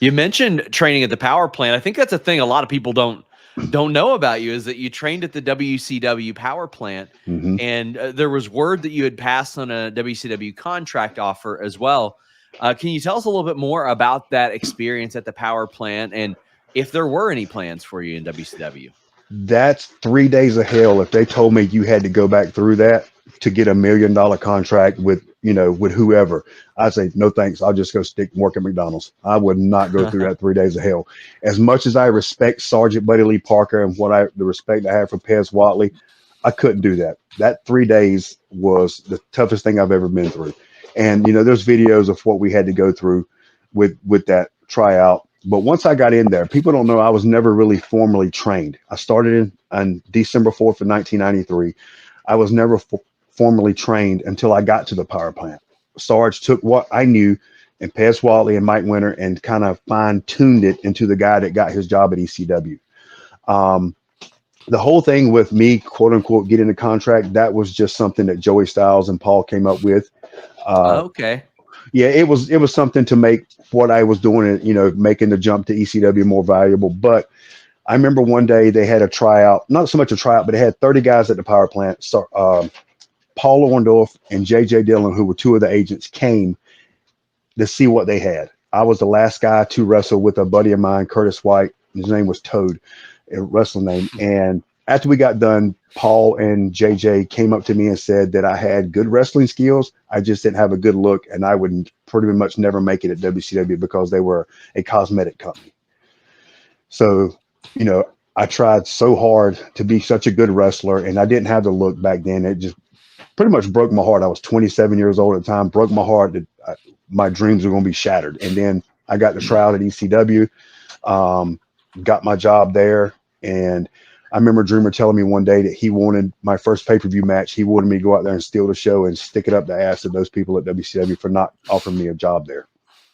You mentioned training at the power plant. I think that's a thing a lot of people don't know about you, is that you trained at the WCW power plant, Mm-hmm. and there was word that you had passed on a WCW contract offer as well. Can you tell us a little bit more about that experience at the power plant, and if there were any plans for you in WCW? That's 3 days of hell if they told me you had to go back through that to get $1 million contract with, with whoever. I'd say, no thanks. I'll just go stick and work at McDonald's. I would not go through that 3 days of hell. As much as I respect Sergeant Buddy Lee Parker and the respect I have for Pez Watley, I couldn't do that. That 3 days was the toughest thing I've ever been through. And, there's videos of what we had to go through with that tryout. But once I got in there, people don't know I was never really formally trained. I started on December 4th of 1993. I was never formally trained until I got to the power plant. Sarge took what I knew and Pez Watley and Mike Winter and kind of fine-tuned it into the guy that got his job at ECW. The whole thing with me, quote unquote, getting the contract, that was just something that Joey Styles and Paul came up with. Okay. Yeah, it was something to make what I was doing, making the jump to ECW more valuable. But I remember one day they had a tryout, not so much a tryout, but they had 30 guys at the power plant. So Paul Orndorff and JJ Dillon, who were two of the agents, came to see what they had. I was the last guy to wrestle with a buddy of mine, Curtis White. His name was Toad, a wrestling name. And after we got done, Paul and JJ came up to me and said that I had good wrestling skills. I just didn't have a good look, and I would pretty much never make it at WCW because they were a cosmetic company. So, I tried so hard to be such a good wrestler, and I didn't have the look back then. It just pretty much broke my heart. I was 27 years old at the time, broke my heart that my dreams were going to be shattered. And then I got the trial at ECW, got my job there, and I remember Dreamer telling me one day that he wanted my first pay-per-view match. He wanted me to go out there and steal the show and stick it up the ass of those people at WCW for not offering me a job there.